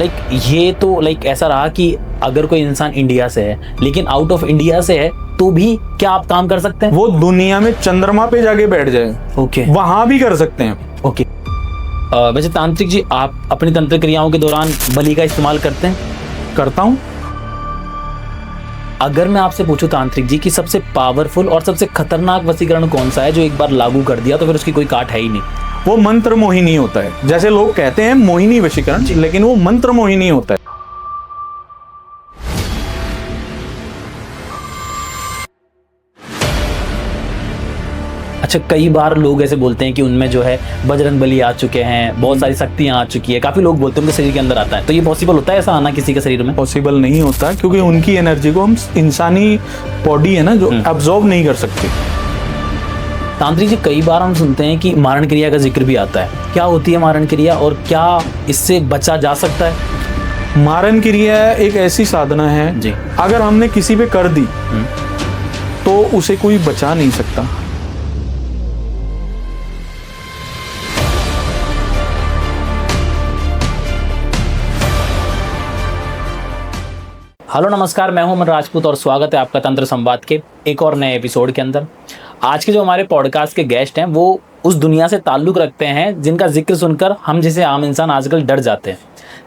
Like ये तो like ऐसा रहा कि अगर कोई इंसान इंडिया से है लेकिन आउट ऑफ इंडिया से है तो भी क्या आप काम कर सकते हैं? वो दुनिया में चंद्रमा पे जाके बैठ जाए, ओके, वहां भी कर सकते हैं। ओके। वैसे तांत्रिक जी, आप अपनी तंत्र क्रियाओं के दौरान बलि का इस्तेमाल करते हैं? करता हूँ। अगर मैं आपसे पूछूं तांत्रिक जी कि सबसे पावरफुल और सबसे खतरनाक वशीकरण कौन सा है जो एक बार लागू कर दिया तो फिर उसकी कोई काट है ही नहीं? वो मंत्र मोहिनी होता है। जैसे लोग कहते हैं मोहिनी वशीकरण, लेकिन वो मंत्र मोहिनी होता है। अच्छा, कई बार लोग ऐसे बोलते हैं कि उनमें जो है बजरंगबली आ चुके हैं, बहुत सारी शक्तियां आ चुकी है, काफी लोग बोलते हैं उनके शरीर के अंदर आता है, तो ये पॉसिबल होता है ऐसा आना किसी के शरीर में? पॉसिबल नहीं होता, क्योंकि उनकी एनर्जी को हम इंसानी बॉडी है ना जो एब्जॉर्ब नहीं कर सकती। तांत्रिक जी, कई बार हम सुनते हैं कि मारण क्रिया का जिक्र भी आता है। क्या होती है मारण क्रिया और क्या इससे बचा जा सकता है? मारण क्रिया एक ऐसी साधना है जी, अगर हमने किसी पे कर दी तो उसे कोई बचा नहीं सकता। हेलो नमस्कार, मैं हूं अमन राजपूत और स्वागत है आपका तंत्र संवाद के एक और नए एपिसोड के अंदर। आज के जो हमारे पॉडकास्ट के गेस्ट हैं वो उस दुनिया से ताल्लुक़ रखते हैं जिनका जिक्र सुनकर हम जैसे आम इंसान आजकल डर जाते हैं।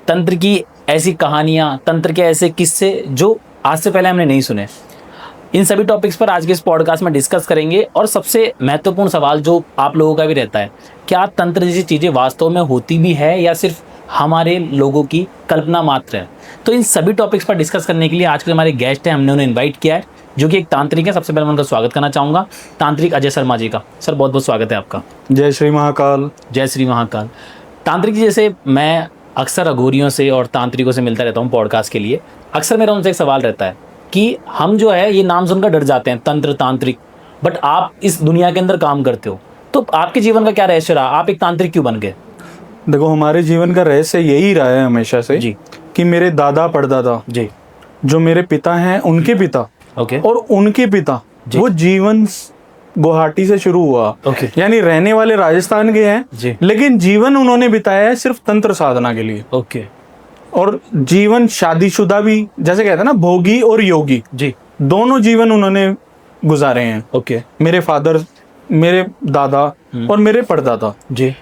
तंत्र की ऐसी कहानियाँ, तंत्र के ऐसे किस्से जो आज से पहले हमने नहीं सुने, इन सभी टॉपिक्स पर आज के इस पॉडकास्ट में डिस्कस करेंगे। और सबसे महत्वपूर्ण सवाल जो आप लोगों का भी रहता है, क्या तंत्र जैसी चीज़ें वास्तव में होती भी है या सिर्फ हमारे लोगों की कल्पना मात्र है? तो इन सभी टॉपिक्स पर डिस्कस करने के लिए आज के हमारे गेस्ट हैं, हमने उन्हें इनवाइट किया है, जो कि एक तांत्रिक है। सबसे पहले मैं उनका स्वागत करना चाहूँगा तांत्रिक अजय शर्मा जी का। सर, बहुत बहुत स्वागत है आपका। जय श्री महाकाल। जय श्री महाकाल। तांत्रिक जी, जैसे मैं अक्सर अघोरियों से और तांत्रिकों से मिलता रहता हूँ पॉडकास्ट के लिए, अक्सर मेरा उनसे एक सवाल रहता है कि हम जो है ये नाम सुनकर डर जाते हैं तंत्र तांत्रिक, बट आप इस दुनिया के अंदर काम करते हो, तो आपके जीवन का क्या रहस्य रहा? आप एक तांत्रिक क्यों बन गए? देखो, हमारे जीवन का रहस्य यही रहा है हमेशा से जी, कि मेरे दादा परदादा जी, जो मेरे पिता हैं उनके पिता, ओके, और उनके पिता, वो जीवन गुवाहाटी से शुरू हुआ। ओके, यानी रहने वाले राजस्थान के हैं जी, लेकिन जीवन उन्होंने बिताया है सिर्फ तंत्र साधना के लिए। ओके, और जीवन शादीशुदा भी, जैसे कहते हैं ना, भोगी और योगी, जी, दोनों जीवन उन्होंने गुजारे हैं। ओके, मेरे फादर, मेरे दादा और मेरे परदादा, जी,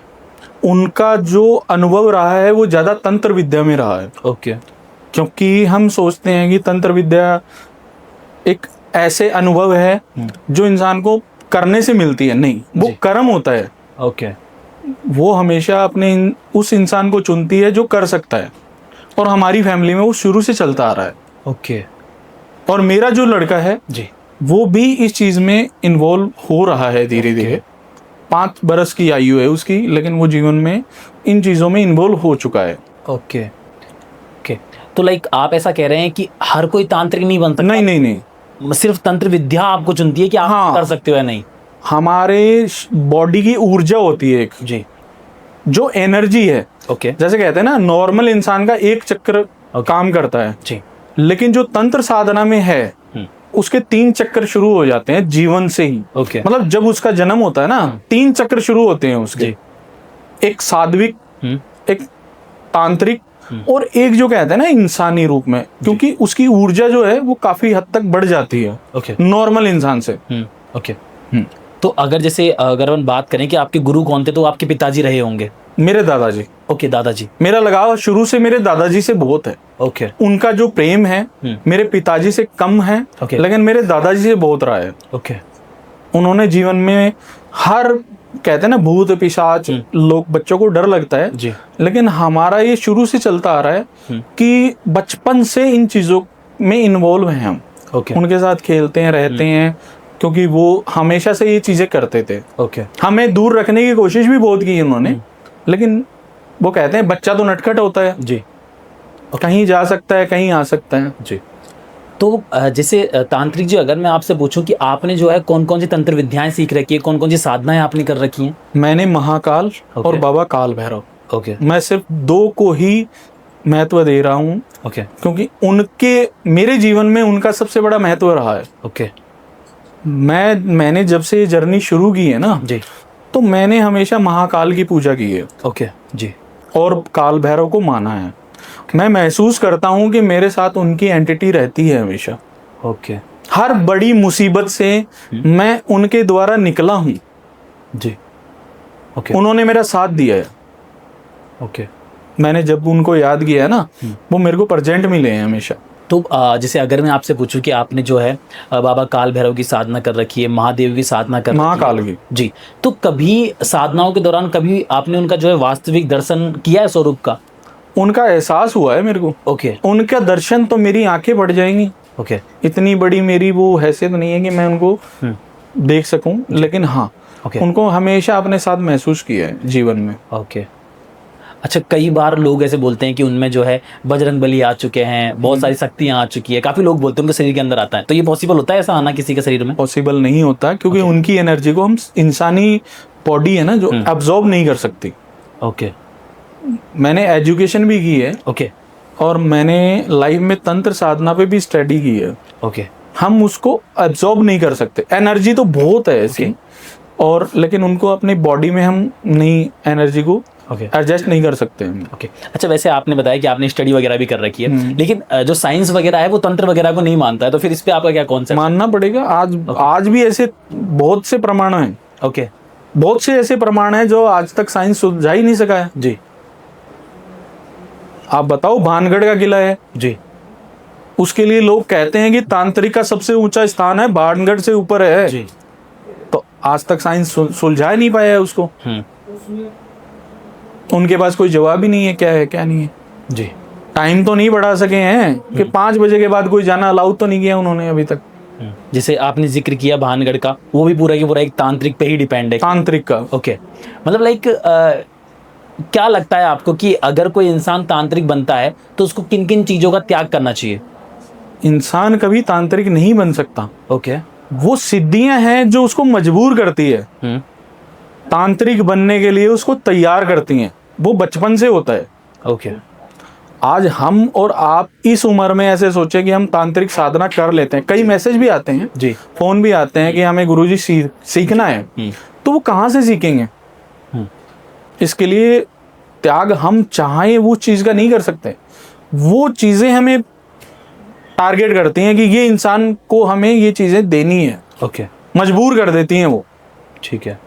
उनका जो अनुभव रहा है वो ज्यादा तंत्र विद्या में रहा है। ओके, क्योंकि हम सोचते हैं कि तंत्र विद्या एक ऐसे अनुभव है जो इंसान को करने से मिलती है, नहीं, वो जी, कर्म होता है। ओके, वो हमेशा अपने उस इंसान को चुनती है जो कर सकता है, और हमारी फैमिली में वो शुरू से चलता आ रहा है। ओके, और मेरा जो लड़का है जी, वो भी इस चीज में इन्वॉल्व हो रहा है धीरे धीरे। 5 बरस की आयु है उसकी, लेकिन वो जीवन में इन चीजों में इन्वॉल्व हो चुका है। Okay, okay. तो लाइक आप ऐसा कह रहे हैं कि हर कोई तांत्रिक नहीं बन सकता? नहीं नहीं नहीं, सिर्फ तंत्र विद्या आपको चुनती है कि आप हाँ, कर सकते हो या नहीं? हमारे बॉडी की ऊर्जा होती है एक, जी, जो एनर्जी है। ओके, जैसे कहते हैं ना, नॉर्मल इंसान का एक चक्र काम करता है, जी, लेकिन जो तंत्र साधना में है उसके 3 चक्कर शुरू हो जाते हैं जीवन से ही। ओके, मतलब जब उसका जन्म होता है ना, 3 चक्र शुरू होते हैं उसके। जी, एक सात्विक, एक तांत्रिक, और एक जो कहते हैं ना इंसानी रूप में, क्योंकि उसकी ऊर्जा जो है वो काफी हद तक बढ़ जाती है ओके, नॉर्मल इंसान से। ओके। तो अगर हम बात करें कि आपके गुरु कौन थे, तो आपके पिताजी रहे होंगे? मेरे दादाजी। ओके, दादाजी। मेरा लगाव शुरू से मेरे दादाजी से बहुत है। ओके, उनका जो प्रेम है मेरे पिताजी से कम है, ओके, लेकिन मेरे दादाजी से बहुत रहा है। ओके, उन्होंने जीवन में हर, कहते हैं ना, भूत पिशाच, लोग, बच्चों को डर लगता है जी, लेकिन हमारा ये शुरू से चलता आ रहा है कि बचपन से इन चीजों में इन्वॉल्व हैं हम। ओके, उनके साथ खेलते हैं, रहते हैं, क्योंकि वो हमेशा से ये चीजें करते थे। ओके, हमें दूर रखने की कोशिश भी बहुत की उन्होंने, लेकिन वो कहते हैं बच्चा तो नटखट होता है, जी, कहीं जा सकता है, कहीं आ सकता है। जी। तो जैसे तांत्रिक जी, अगर मैं आपसे पूछूं कि आपने जो है कौन कौन सी तंत्र विद्याएं सीख रखी है, कौन कौन सी साधनाएं आपने कर रखी हैं? मैंने महाकाल और बाबा काल भैरव, ओके, मैं सिर्फ 2 को ही महत्व दे रहा हूँ, ओके, क्योंकि उनके, मेरे जीवन में उनका सबसे बड़ा महत्व रहा है। ओके, मैंने जब से ये जर्नी शुरू की है ना, जी, तो मैंने हमेशा महाकाल की पूजा की है, ओके, जी, और काल भैरव को माना है। मैं महसूस करता हूँ कि मेरे साथ उनकी एंटिटी रहती है हमेशा। ओके हर बड़ी मुसीबत से मैं उनके द्वारा निकला हूँ। जी। ओके उन्होंने मेरा साथ दिया है। ओके। मैंने जब उनको याद किया है ना, वो मेरे को प्रेजेंट मिले हैं हमेशा। तो जैसे अगर मैं आपसे पूछूं कि आपने जो है बाबा काल भैरव की साधना कर रखी है, महादेव की साधना कर रखी है, महाकाल की। जी, तो कभी साधनाओं के दौरान कभी आपने उनका जो है वास्तविक दर्शन किया है स्वरूप का? उनका एहसास हुआ है मेरे को। ओके उनका दर्शन तो मेरी आंखें बढ़ जाएंगी। ओके इतनी बड़ी मेरी वो हैसियत नहीं है कि मैं उनको देख सकूं, लेकिन हाँ, ओके उनको हमेशा अपने साथ महसूस किया है जीवन में। ओके। अच्छा, कई बार लोग ऐसे बोलते हैं कि उनमें जो है बजरंग बली आ चुके हैं, बहुत सारी शक्तियां आ चुकी है, काफी लोग बोलते हैं उनके शरीर के अंदर आता है, तो ये पॉसिबल होता है ऐसा आना किसी के शरीर में? पॉसिबल नहीं होता, क्योंकि उनकी एनर्जी को हम इंसानी बॉडी है ना जो एब्जॉर्ब नहीं कर सकती। ओके मैंने एजुकेशन भी की है ओके और मैंने लाइफ में तंत्र साधना पे भी स्टडी की है। ओके हम उसको एब्जॉर्ब नहीं कर सकते। एनर्जी तो बहुत है ऐसी, और लेकिन उनको अपनी बॉडी में हम नहीं, एनर्जी को ओके एडजस्ट नहीं कर सकते हम। ओके। अच्छा, वैसे आपने बताया कि आपने स्टडी वगैरह भी कर रखी है, लेकिन जो साइंस वगैरह है वो तंत्र वगैरह को नहीं मानता है, तो फिर इस पे आपका क्या कॉन्सेप्ट? मानना पड़ेगा। आज भी ऐसे बहुत से प्रमाण हैं। ओके बहुत से ऐसे प्रमाण हैं जो आज तक साइंस सुलझा ही नहीं सका है। जी आप बताओ, भानगढ़ का किला है जी उसके लिए लोग कहते हैं कि तांत्रिक का सबसे ऊंचा स्थान है, भानगढ़ से ऊपर है। जी। तो आज तक साइंस सुलझा ही नहीं पाया है उसको। उनके पास कोई जवाब ही नहीं है क्या है क्या नहीं है। जी। टाइम तो नहीं बढ़ा सके हैं कि 5 बजे के बाद कोई जाना अलाउड तो नहीं किया उन्होंने अभी तक। जैसे आपने जिक्र किया भानगढ़ का, वो भी पूरा की पूरा एक तांत्रिक पे ही डिपेंड है। तांत्रिक का। ओके, मतलब लाइक क्या लगता है आपको कि अगर कोई इंसान तांत्रिक बनता है तो उसको किन किन चीजों का त्याग करना चाहिए? इंसान कभी तांत्रिक नहीं बन सकता। ओके वो सिद्धियां हैं जो उसको मजबूर करती है तांत्रिक बनने के लिए, उसको तैयार करती हैं। वो बचपन से होता है। ओके। आज हम और आप इस उम्र में ऐसे सोचे कि हम तांत्रिक साधना कर लेते हैं। कई मैसेज भी आते हैं जी, फोन भी आते हैं कि हमें गुरुजी सीखना है, तो वो कहाँ से सीखेंगे? इसके लिए त्याग हम चाहें वो चीज का नहीं कर सकते। वो चीजें हमें टारगेट करती हैं कि ये इंसान को हमें ये चीजें देनी है। ओके, मजबूर कर देती हैं वो। ठीक है।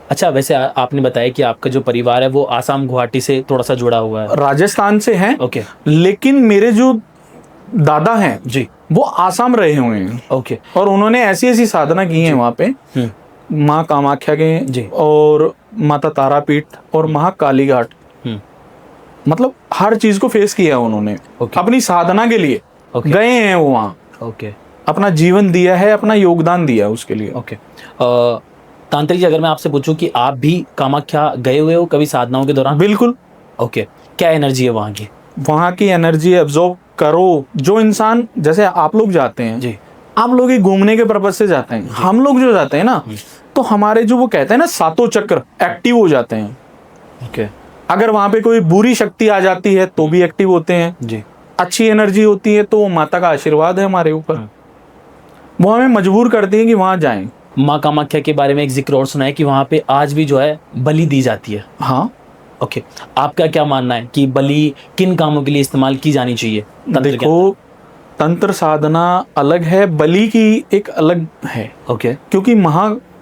अच्छा, वैसे आपने बताया कि आपका जो परिवार है वो आसाम गुवाहाटी से थोड़ा सा जुड़ा हुआ है। राजस्थान से है। ओके। लेकिन मेरे जो दादा हैं जी, वो आसाम रहे हुए हैं। ओके। और उन्होंने ऐसी ऐसी साधना की है वहाँ पे, माँ कामाख्या जी। के और माता तारापीठ और महाकाली घाट, मतलब हर चीज को फेस किया उन्होंने। ओके। अपनी साधना के लिए गए हैं वो वहाँ। ओके। अपना जीवन दिया है, अपना योगदान दिया उसके लिए। ओके। तांत्रिक जी, अगर मैं आपसे पूछूं कि आप भी कामाख्या गए हुए हो कभी साधनाओं के दौरान? बिल्कुल। ओके, क्या एनर्जी है वहाँ की? वहाँ की एनर्जी एब्जॉर्ब करो। जो इंसान, जैसे आप लोग जाते हैं जी, आप लोग ही घूमने के पर्पज से जाते हैं, हम लोग जो जाते हैं ना, तो हमारे जो वो कहते हैं ना सातों चक्र एक्टिव हो जाते हैं। ओके। अगर वहाँ पे कोई बुरी शक्ति आ जाती है तो भी एक्टिव होते हैं। जी, अच्छी एनर्जी होती है तो वो माता का आशीर्वाद है हमारे ऊपर, वो हमें मजबूर करती है कि वहाँ जाएं। माँ कामाख्या के बारे में एक जिक्र और सुना है कि वहाँ पे आज भी जो है बलि दी जाती है। हाँ। ओके, आपका क्या मानना है कि बलि किन कामों के लिए इस्तेमाल की जानी चाहिए तंत्र के देखो, तंत्र साधना अलग है, बलि की एक अलग है। ओके। क्योंकि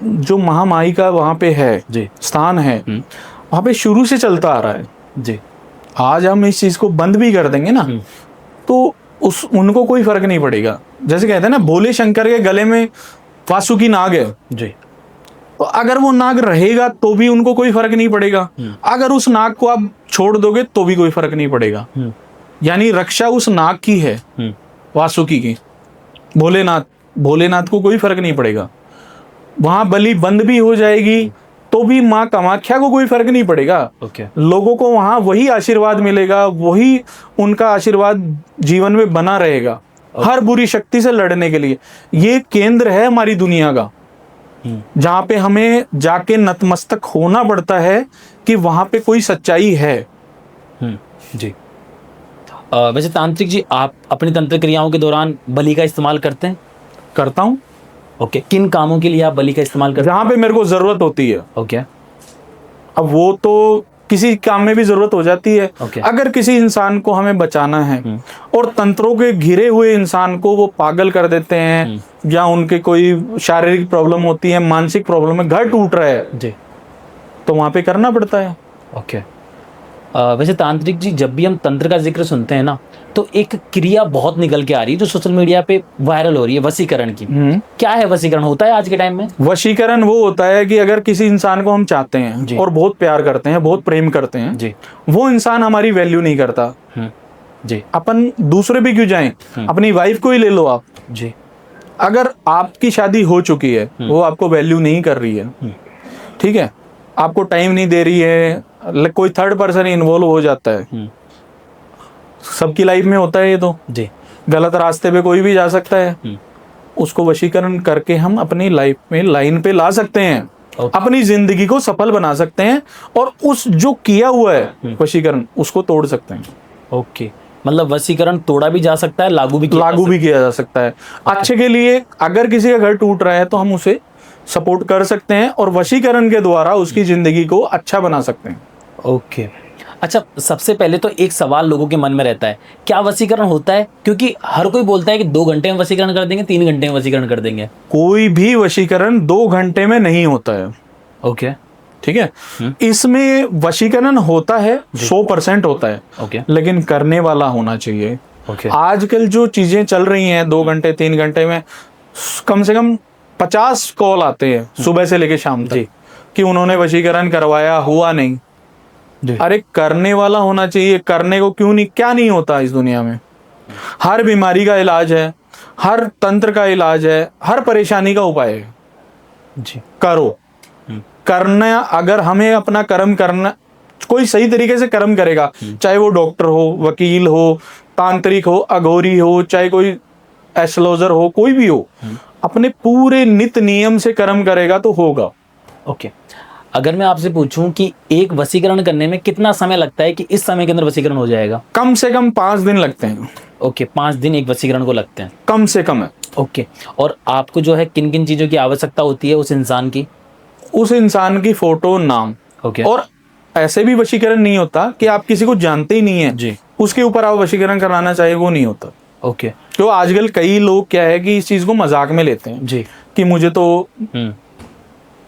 जो महामाई का वहाँ पे है जी, स्थान है, वहाँ पे शुरू से चलता आ रहा है। जी, आज हम इस चीज को बंद भी कर देंगे ना, तो उनको कोई फर्क नहीं पड़ेगा। जैसे कहते हैं ना, भोले शंकर के गले में वासुकी नाग है जी, तो अगर वो नाग रहेगा तो भी उनको कोई फर्क नहीं पड़ेगा। अगर उस नाग को आप छोड़ दोगे तो भी कोई फर्क नहीं पड़ेगा। यानी रक्षा उस नाग की है, वासुकी की। भोलेनाथ को कोई फर्क नहीं पड़ेगा। वहां बलि बंद भी हो जाएगी तो भी माँ कामाख्या को कोई फर्क नहीं पड़ेगा। ओके। लोगों को वहां वही आशीर्वाद मिलेगा, वही उनका आशीर्वाद जीवन में बना रहेगा हर बुरी शक्ति से लड़ने के लिए। ये केंद्र है हमारी दुनिया का, जहाँ पे हमें जाके नतमस्तक होना पड़ता है कि वहां पे कोई सच्चाई है। जी। वैसे तांत्रिक जी, आप अपनी तंत्र क्रियाओं के दौरान बलि का इस्तेमाल करते हैं? करता हूँ। ओके, किन कामों के लिए आप बलि का इस्तेमाल करते हैं? जहाँ पे मेरे को जरूरत होती है। ओके। अब वो तो किसी काम में भी जरूरत हो जाती है। Okay. अगर किसी इंसान को हमें बचाना है और तंत्रों के घिरे हुए इंसान को वो पागल कर देते हैं या उनके कोई शारीरिक प्रॉब्लम होती है, मानसिक प्रॉब्लम है, घर टूट रहा है जी, तो वहां पे करना पड़ता है। ओके। वैसे तांत्रिक जी, जब भी हम तंत्र का जिक्र सुनते हैं ना, तो एक क्रिया बहुत निकल के आ रही है जो सोशल मीडिया पे वायरल हो रही है, वशीकरण की। क्या है वशीकरण, होता है आज के टाइम में? वशीकरण वो होता है कि अगर किसी इंसान को हम चाहते हैं और बहुत प्यार करते हैं, बहुत प्रेम करते हैं जी, वो इंसान हमारी वैल्यू नहीं करता जी, अपन दूसरे भी क्यों जाएं, अपनी वाइफ को ही ले लो आप जी, अगर आपकी शादी हो चुकी है वो आपको वैल्यू नहीं कर रही है, ठीक है, आपको टाइम नहीं दे रही है, कोई थर्ड पर्सन इन्वॉल्व हो जाता है, सबकी लाइफ में होता है ये तो जी, गलत रास्ते पे कोई भी जा सकता है, उसको वशीकरण करके हम अपनी लाइफ में लाइन पे ला सकते हैं, अपनी जिंदगी को सफल बना सकते हैं और उस जो किया हुआ है वशीकरण उसको तोड़ सकते हैं। ओके, मतलब वशीकरण तोड़ा भी जा सकता है, लागू भी किया जा सकता है अच्छे के लिए। अगर किसी का घर टूट रहा है तो हम उसे सपोर्ट कर सकते हैं और वशीकरण के द्वारा उसकी जिंदगी को अच्छा बना सकते हैं। ओके, अच्छा, सबसे पहले तो एक सवाल लोगों के मन में रहता है, क्या वशीकरण होता है? क्योंकि हर कोई बोलता है कि 2 घंटे में वशीकरण कर देंगे, 3 घंटे में वशीकरण कर देंगे। कोई भी वशीकरण 2 घंटे में नहीं होता है। ओके, ठीक है, इसमें वशीकरण होता है 100% होता है। ओके, लेकिन करने वाला होना चाहिए। ओके, आजकल जो चीजें चल रही हैं 2 घंटे 3 घंटे में कम से कम 50 कॉल आते हैं सुबह से लेकर शाम तक कि उन्होंने वशीकरण करवाया, हुआ नहीं। अरे करने वाला होना चाहिए, करने को क्यों नहीं, क्या नहीं होता इस दुनिया में? हर बीमारी का इलाज है, हर तंत्र का इलाज है, हर परेशानी का उपाय है जी। करो करना। अगर हमें अपना कर्म करना, कोई सही तरीके से कर्म करेगा, चाहे वो डॉक्टर हो, वकील हो, तांत्रिक हो, अघोरी हो, चाहे कोई एस्ट्रोलॉजर हो, कोई भी हो, अपने पूरे नित नियम से कर्म करेगा तो होगा। ओके, अगर मैं आपसे पूछूं कि एक वशीकरण करने में कितना समय लगता है कि इस समय के अंदर वशीकरण हो जाएगा? कम से कम 5 दिन लगते हैं। ओके, 5 दिन एक वशीकरण को लगते हैं, कम से कम है। ओके, और आपको जो है किन किन चीजों की आवश्यकता होती है उस इंसान की? उस इंसान की फोटो, नाम। ओके, और ऐसे भी वशीकरण नहीं होता कि आप किसी को जानते ही नहीं है जी, उसके ऊपर आप वशीकरण कराना चाहिए, वो नहीं होता। ओके, तो आजकल कई लोग क्या है कि इस चीज को मजाक में लेते हैं जी, कि मुझे तो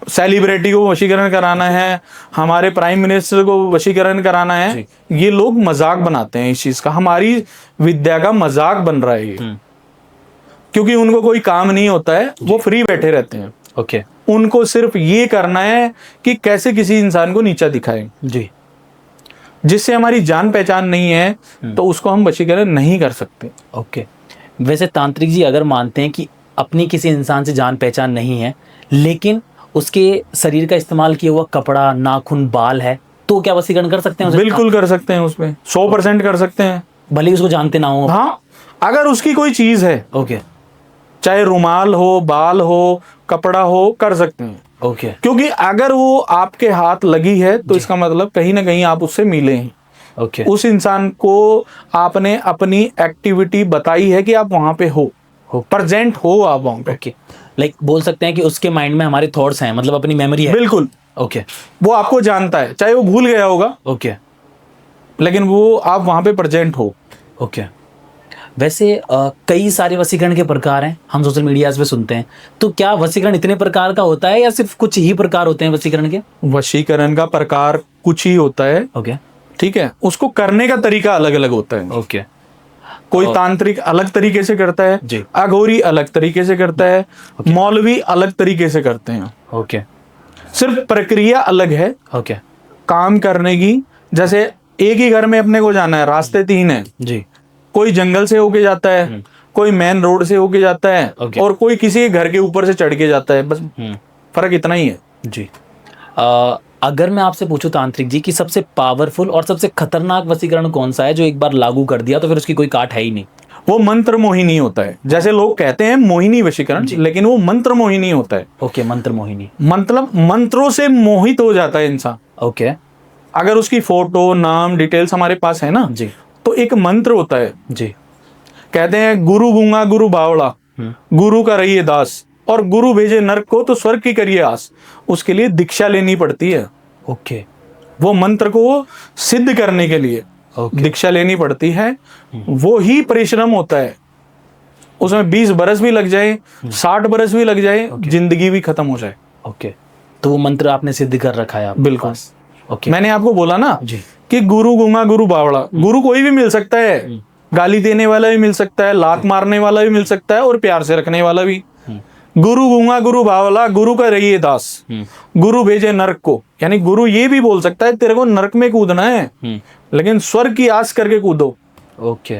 सेलिब्रिटी को वशीकरण कराना है, हमारे प्राइम मिनिस्टर को वशीकरण कराना है। ये लोग मजाक बनाते हैं इस चीज का, हमारी विद्या का मजाक बन रहा है ये। क्योंकि उनको कोई काम नहीं होता है, वो फ्री बैठे रहते हैं। ओके, उनको सिर्फ ये करना है कि कैसे किसी इंसान को नीचा दिखाएं, जी, जिससे हमारी जान पहचान नहीं है तो उसको हम वशीकरण नहीं कर सकते। ओके, वैसे तांत्रिक जी अगर मानते हैं कि अपनी किसी इंसान से जान पहचान नहीं है लेकिन उसके शरीर का इस्तेमाल किया हुआ कपड़ा, नाखून, बाल है, तो क्या वशीकरण कर सकते हैं उसे? बिल्कुल कर सकते हैं, उसमें 100% कर सकते हैं, भले ही उसको जानते ना हो। हाँ, अगर उसकी कोई चीज है, ओके, चाहे रुमाल हो, बाल हो, कपड़ा हो, कर सकते हैं। ओके, क्योंकि अगर वो आपके हाथ लगी है तो इसका मतलब कहीं ना कहीं आप उससे मिले हैं। ओके, उस इंसान को आपने अपनी एक्टिविटी बताई है कि आप वहां पे हो, प्रेजेंट हो आप वहां पे। ओके, लाइक बोल सकते हैं कि उसके माइंड में हमारे थॉट्स हैं, मतलब अपनी मेमोरी है। बिल्कुल, ओके, वो आपको जानता है, चाहे वो भूल गया होगा, ओके, लेकिन वो आप वहां पे प्रेजेंट हो। ओके। वैसे कई सारे वशीकरण के प्रकार हैं, हम सोशल मीडिया पे सुनते हैं, तो क्या वशीकरण इतने प्रकार का होता है या सिर्फ कुछ ही प्रकार होते हैं वशीकरण के? वशीकरण का प्रकार कुछ ही होता है, ओके, ठीक है, उसको करने का तरीका अलग अलग होता है। ओके, कोई तांत्रिक अलग तरीके से करता है, जी, अघोरी अलग तरीके से करता है, मौलवी अलग तरीके से करते हैं। ओके, सिर्फ प्रक्रिया अलग है ओके, काम करने की। जैसे एक ही घर में अपने को जाना है, रास्ते 3 हैं, जी, कोई जंगल से होके जाता है, कोई मेन रोड से होके जाता है, और कोई किसी के घर के ऊपर से चढ़ के जाता है, बस फर्क इतना ही है। जी। अगर मैं आपसे पूछूं तांत्रिक जी कि सबसे पावरफुल और सबसे खतरनाक वशीकरण कौन सा है जो एक बार लागू कर दिया तो फिर उसकी कोई काट है ही नहीं? वो मंत्र मोहिनी होता है। जैसे लोग कहते हैं मोहिनी वशीकरण, लेकिन वो मंत्र मोहिनी होता है। ओके, मंत्र मोहिनी मतलब मंत्रों से मोहित हो जाता है इंसान। ओके, अगर उसकी फोटो, नाम, डिटेल्स हमारे पास है ना जी, तो एक मंत्र होता है, जी, कहते हैं गुरु गूंगा गुरु बावड़ा, गुरु का रहिए दास, और गुरु भेजे नरक को तो स्वर्ग की करिए आस। उसके लिए दीक्षा लेनी पड़ती है। ओके, वो मंत्र को सिद्ध करने के लिए दीक्षा लेनी पड़ती है। वो ही परिश्रम होता है, उसमें 20 बरस भी लग जाए, 60 बरस भी लग जाए, जिंदगी भी खत्म हो जाए। ओके, तो वो मंत्र आपने सिद्ध कर रखा है आपके बिल्कुल। पास। ओके, मैंने आपको बोला ना जी। कि गुरु गुंगा गुरु बावड़ा, गुरु कोई भी मिल सकता है, गाली देने वाला भी मिल सकता है, लात मारने वाला भी मिल सकता है, और प्यार से रखने वाला भी। गुरु गुंगा गुरु बावला, गुरु का रहिए दास, गुरु भेजे नरक को। यानी गुरु ये भी बोल सकता है तेरे को नरक में कूदना है, लेकिन स्वर्ग की आस करके कूदो, ओके,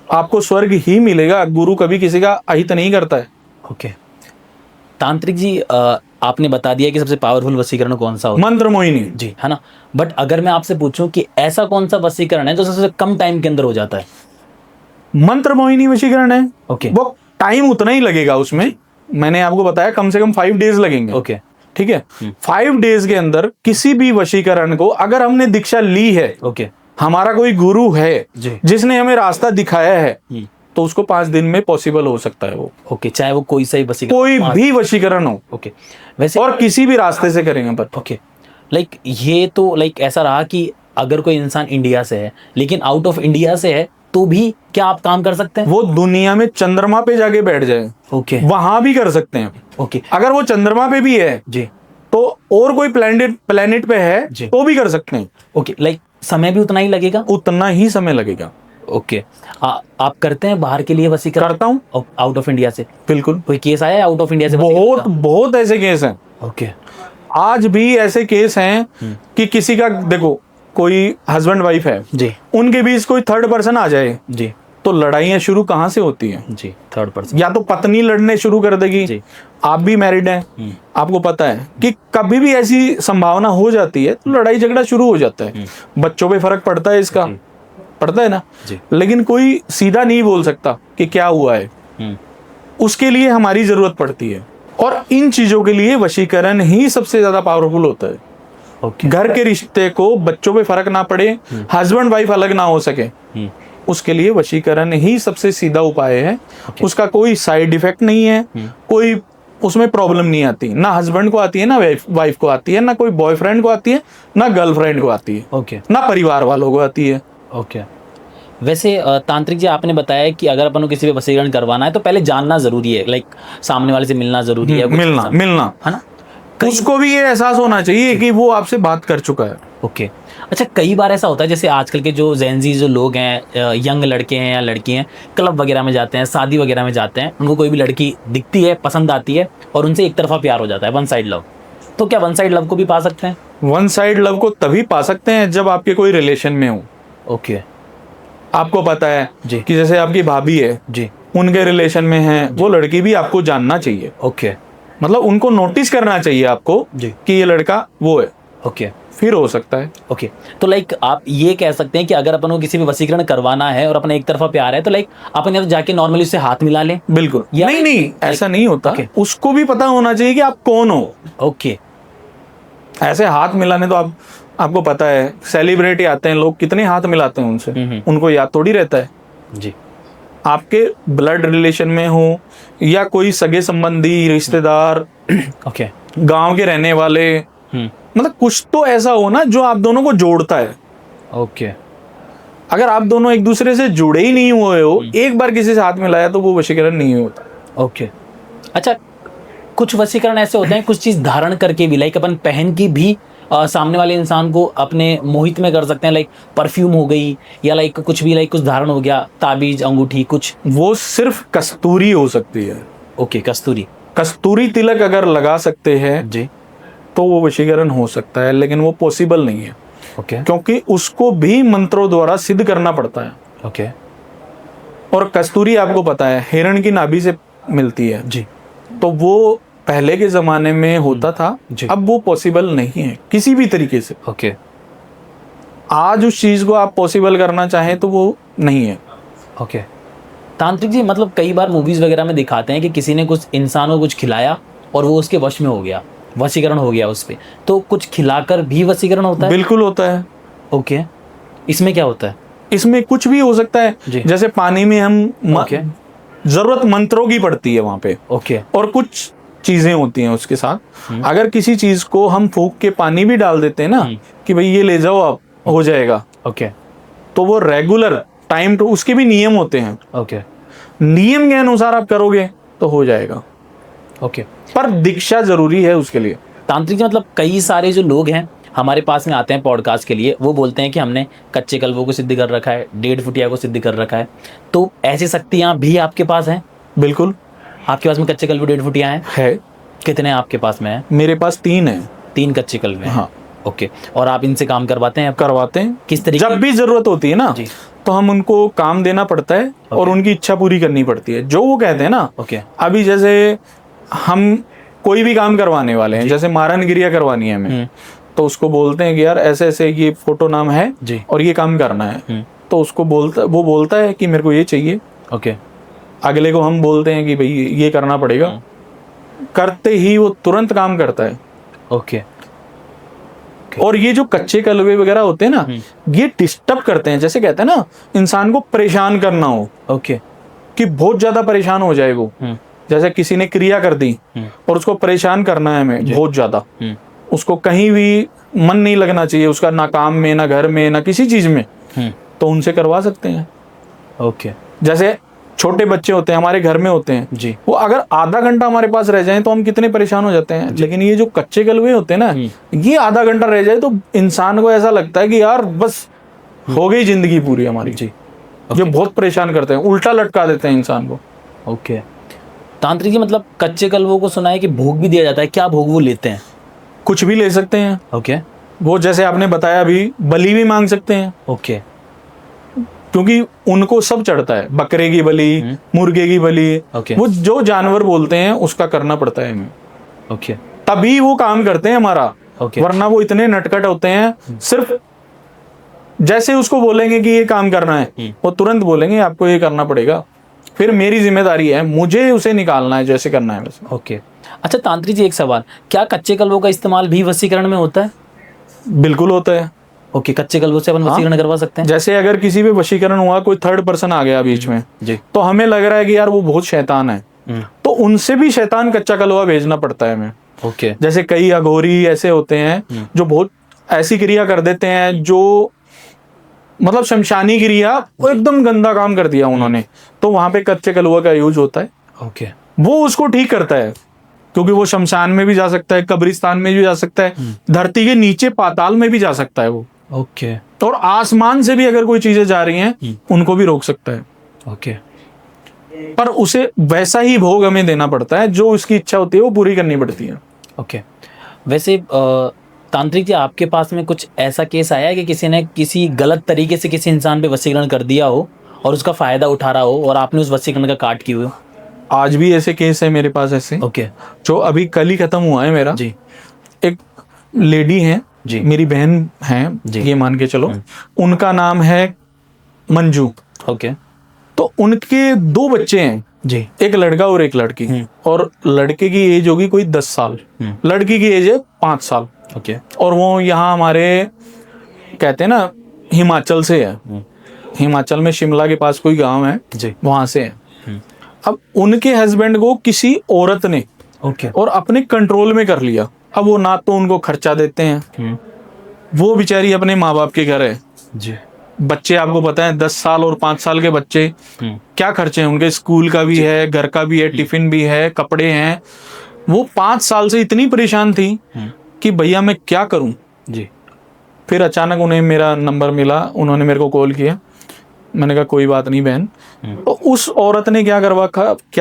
आपको स्वर्ग ही मिलेगा। गुरु कभी किसी का अहित नहीं करता है। ओके। तांत्रिक जी, आपने बता दिया कि सबसे पावरफुल वशीकरण कौन सा होता है, मंत्र मोहिनी जी, है ना। बट अगर मैं आपसे पूछूं कि ऐसा कौन सा वशीकरण है जो सबसे कम टाइम के अंदर हो जाता है? मंत्र मोहिनी वशीकरण है। ओके, वो टाइम उतना ही लगेगा उसमें, मैंने आपको बताया कम से कम 5 डेज लगेंगे। ओके, ठीक है। 5 डेज के अंदर किसी भी वशीकरण को, अगर हमने दीक्षा ली है, ओके, हमारा कोई गुरु है जी, जिसने हमें रास्ता दिखाया है, तो उसको 5 दिन में पॉसिबल हो सकता है वो। ओके, चाहे वो कोई सा ही वशीकरण, कोई भी वशीकरण हो, ओके। वैसे, और किसी भी रास्ते से करेंगे पर। ओके, लाइक ये तो लाइक ऐसा रहा कि अगर कोई इंसान इंडिया से है लेकिन आउट ऑफ इंडिया से है, तो भी क्या आप काम कर सकते हैं? वो दुनिया में चंद्रमा पे जाके बैठ जाए, ओके, वहां भी कर सकते हैं। ओके, अगर वो चंद्रमा पे भी है जी, तो और कोई प्लेनेट पे है जी। तो भी कर सकते हैं। ओके, लाइक समय भी उतना ही लगेगा? उतना ही समय लगेगा। ओके। आप करते हैं बाहर के लिए वशीकरण? करता हूँ, आउट ऑफ इंडिया से बिल्कुल। कोई केस आया है आउट ऑफ इंडिया से बहुत बहुत ऐसे केस हैं। ओके, आज भी ऐसे केस हैं कि किसी का, देखो, कोई हस्बैंड वाइफ है, जी, उनके बीच कोई थर्ड पर्सन आ जाए, जी, तो लड़ाइयाँ शुरू कहाँ से होती हैं? जी, थर्ड पर्सन, या तो पत्नी लड़ने शुरू कर देगी। जी। आप भी मैरिड हैं, आपको पता है कि कभी भी ऐसी संभावना हो जाती है तो लड़ाई झगड़ा शुरू हो जाता है। बच्चों पे फर्क पड़ता है इसका, पड़ता है ना, जी। लेकिन कोई सीधा नहीं बोल सकता कि क्या हुआ है। उसके लिए हमारी जरूरत पड़ती है, और इन चीजों के लिए वशीकरण ही सबसे ज्यादा पावरफुल होता है। ओके, घर के रिश्ते को, बच्चों पे फर्क ना पड़े, हस्बैंड वाइफ अलग ना हो सके, उसके लिए वशीकरण ही सबसे सीधा उपाय है। उसका कोई साइड इफेक्ट नहीं है, कोई उसमें प्रॉब्लम नहीं आती, ना हस्बैंड को आती है, ना वाइफ को आती है, ना कोई बॉयफ्रेंड को आती है, ना गर्लफ्रेंड को आती है, ओके, ना परिवार वालों को आती है। ओके। वैसे तांत्रिक जी, आपने बताया कि अगर अपन को किसी पे वशीकरण करवाना है तो पहले जानना जरूरी है, लाइक सामने वाले से मिलना जरूरी है, कुछ मिलना है ना। उसको भी ये एहसास होना चाहिए कि वो आपसे बात कर चुका है। ओके, अच्छा, कई बार ऐसा होता है जैसे आजकल के जो जेनजी जो लोग हैं, यंग लड़के हैं या लड़की हैं, क्लब वगैरह में जाते हैं, शादी वगैरह में जाते हैं, उनको कोई भी लड़की दिखती है, पसंद आती है, और उनसे एक तरफा प्यार हो जाता है, वन साइड लव। तो क्या वन साइड लव को भी पा सकते हैं? वन साइड लव को तभी पा सकते हैं जब आपके कोई रिलेशन में हो। ओके, आपको पता है जी, कि जैसे आपकी भाभी है, जी, उनके रिलेशन में है, वो लड़की भी आपको जानना चाहिए। ओके, मतलब उनको नोटिस करना चाहिए आपको जी, कि ये लड़का वो है, ओके, फिर हो सकता है। ओके। तो लाइक आप ये कह सकते हैं कि अगर अपन को किसी भी वशीकरण करवाना है और अपना एक तरफा प्यार है, तो लाइक अपन या तो जाके नॉर्मली उससे हाथ मिला लें। बिल्कुल, या नहीं ऐसा नहीं होता। Okay. उसको भी पता होना चाहिए कि आप कौन हो। ओके, ऐसे हाथ मिलाने तो आपको पता है, सेलिब्रिटी आते हैं लोग, कितने हाथ मिलाते हैं उनसे, उनको याद थोड़ी रहता है। जी, आपके ब्लड रिलेशन में हो या कोई सगे संबंधी, रिश्तेदार, ओके, गांव के रहने वाले, मतलब कुछ तो ऐसा हो ना जो आप दोनों को जोड़ता है। ओके, अगर आप दोनों एक दूसरे से जुड़े ही नहीं हुए हो, एक बार किसी से हाथ मिलाया, तो वो वशीकरण नहीं होता। ओके। अच्छा, कुछ वशीकरण ऐसे होते हैं कुछ चीज धारण करके भी, लाइक अपन पहन की भी सामने वाले इंसान को अपने मोहित में कर सकते हैं, लाइक परफ्यूम हो गई, या लाइक कुछ भी, लाइक कुछ धारण हो गया, ताबीज, अंगूठी, कुछ। वो सिर्फ कस्तूरी हो सकती है। ओके, कस्तूरी तिलक अगर लगा सकते हैं जी, तो वो वशीकरण हो सकता है, लेकिन वो पॉसिबल नहीं है। ओके, क्योंकि उसको भी मंत्रों द्वारा सिद्ध करना पड़ता है। ओके, और कस्तूरी आपको पता है हिरण की नाभि से मिलती है, जी, तो वो पहले के जमाने में होता था, अब वो पॉसिबल नहीं है किसी भी तरीके से। ओके, आज उस चीज को आप पॉसिबल करना चाहें तो वो नहीं है। ओके। तांत्रिक जी, मतलब कई बार मूवीज वगैरह में दिखाते हैं कि किसी ने कुछ इंसान को कुछ खिलाया और वो उसके वश में हो गया, वशीकरण हो गया उस पे, तो कुछ खिलाकर भी वशीकरण होता है? बिल्कुल होता है। ओके, इसमें क्या होता है? इसमें कुछ भी हो सकता है। जैसे पानी में हम ओके, जरूरत मंत्रों की पड़ती है वहां पे, ओके, और कुछ चीजें होती हैं उसके साथ। अगर किसी चीज को हम फूंक के पानी भी डाल देते हैं ना कि भाई ये ले जाओ आप, हो जाएगा, ओके तो वो रेगुलर टाइम टू, उसके भी नियम होते हैं, ओके नियम के अनुसार आप करोगे तो हो जाएगा। ओके। पर दीक्षा जरूरी है उसके लिए। तांत्रिक मतलब कई सारे जो लोग हैं हमारे पास में आते हैं पॉडकास्ट के लिए, वो बोलते हैं कि हमने कच्चे कलवों को सिद्ध कर रखा है, 1.5 फुटिया को सिद्ध कर रखा है, तो ऐसी शक्तियाँ भी आपके पास हैं? बिल्कुल, आपके पास में कच्चे कलवे 1.5 फुटिया हैं? है। कितने आपके पास में है? मेरे पास 3 है। 3 कच्चे कलवे हैं? हाँ। ओके। और आप इनसे काम करवाते हैं? करवाते हैं। किस तरीके? जब भी जरूरत होती है ना जी। तो हम उनको काम देना पड़ता है और उनकी इच्छा पूरी करनी पड़ती है, जो वो कहते हैं ना। ओके। अभी जैसे हम कोई भी काम करवाने वाले हैं, जैसे मारन क्रिया करवानी है हमें, तो उसको बोलते हैं कि यार ऐसे ऐसे ये फोटो नाम है जी। और ये काम करना है, तो उसको वो बोलता है कि मेरे को ये चाहिए। ओके। अगले को हम बोलते हैं कि भाई ये करना पड़ेगा, करते ही वो तुरंत काम करता है। ओके। और ये जो कच्चे कलवे वगैरह होते हैं ना, ये डिस्टर्ब करते हैं, जैसे कहते हैं ना इंसान को परेशान करना हो, ओके, कि बहुत ज्यादा परेशान हो जाए वो। जैसे किसी ने क्रिया कर दी और उसको परेशान करना है हमें बहुत ज्यादा, उसको कहीं भी मन नहीं लगना चाहिए उसका, ना काम में, ना घर में, ना किसी चीज में, तो उनसे करवा सकते हैं। ओके। जैसे छोटे बच्चे होते हैं हमारे घर में होते हैं जी, वो अगर आधा घंटा हमारे पास रह जाए तो हम कितने परेशान हो जाते हैं, लेकिन ये जो कच्चे कलवे होते हैं ना, ये आधा घंटा रह जाए तो इंसान को ऐसा लगता है कि यार बस हो गई जिंदगी पूरी हमारी। जी। जो बहुत परेशान करते हैं, उल्टा लटका देते हैं इंसान को। ओके। तांत्रिक जी मतलब कच्चे कलवों को सुना है कि भोग भी दिया जाता है, क्या भोग वो लेते हैं? कुछ भी ले सकते हैं। ओके। वो जैसे आपने बताया अभी, बलि भी मांग सकते हैं। ओके। क्योंकि उनको सब चढ़ता है, बकरे की बलि, मुर्गे की बलि, ओके। वो जो जानवर बोलते हैं उसका करना पड़ता है हमें, ओके। तभी वो काम करते हैं हमारा। ओके। वरना वो इतने नटखट होते हैं, सिर्फ जैसे उसको बोलेंगे कि ये काम करना है, वो तुरंत बोलेंगे आपको ये करना पड़ेगा, फिर मेरी जिम्मेदारी है, मुझे उसे निकालना है जैसे करना है वैसे। ओके। अच्छा तांत्रिक जी एक सवाल, क्या कच्चे कलवों का इस्तेमाल भी वशीकरण में होता है? बिल्कुल होता है। ओके, कच्चे कलवों से अपन वशीकरण करवा सकते हैं? जैसे अगर किसी पे वशीकरण हुआ, कोई थर्ड पर्सन आ गया बीच में जी, तो हमें लग रहा है कि यार वो बहुत शैतान है, तो उनसे भी शैतान कच्चा कलवा भेजना पड़ता है हमें। ओके। जैसे कई अघोरी ऐसे होते हैं जो बहुत ऐसी क्रिया कर देते हैं जो मतलब शमशानी क्रिया, वो एकदम गंदा काम कर दिया उन्होंने, तो वहां पे कच्चे कलवा का यूज होता है। ओके। वो उसको ठीक करता है, क्योंकि वो शमशान में भी जा सकता है, कब्रिस्तान में भी जा सकता है, धरती के नीचे पाताल में भी जा सकता है वो। ओके। और आसमान से भी अगर कोई चीजें जा रही हैं उनको भी रोक सकता है। ओके। पर उसे वैसा ही भोग हमें देना पड़ता है, जो उसकी इच्छा होती है वो पूरी करनी पड़ती है। ओके। वैसे तांत्रिक जी आपके पास में कुछ ऐसा केस आया है कि किसी ने किसी गलत तरीके से किसी इंसान पे वशीकरण कर दिया हो और उसका फायदा उठा रहा हो और आपने उस वशीकरण का काट की हो? आज भी ऐसे केस है मेरे पास ऐसे। ओके। जो अभी कल ही खत्म हुआ है मेरा। जी। एक लेडी है जी, मेरी बहन है जी, ये मान के चलो, उनका नाम है मंजू। ओके। तो उनके 2 बच्चे हैं जी, एक लड़का और एक लड़की, और लड़के की एज होगी कोई 10 साल, लड़की की एज है 5 साल। ओके। और वो यहाँ हमारे कहते हैं ना हिमाचल से है, हिमाचल में शिमला के पास कोई गांव है जी, वहां से है। अब उनके हस्बैंड को किसी औरत ने ओके, और अपने कंट्रोल में कर लिया। अब वो ना तो उनको खर्चा देते हैं, वो बेचारी अपने माँ बाप के घर है जी, बच्चे आपको पता है 10 साल और 5 साल के बच्चे, क्या खर्चे हैं उनके, स्कूल का भी है, घर का भी है, टिफिन भी है, कपड़े हैं। वो 5 साल से इतनी परेशान थी कि भैया मैं क्या करूं। जी। फिर अचानक उन्हें मेरा नंबर मिला, उन्होंने मेरे को कॉल किया, मैंने कहा कोई बात नहीं बहन। तो उस औरत ने क्या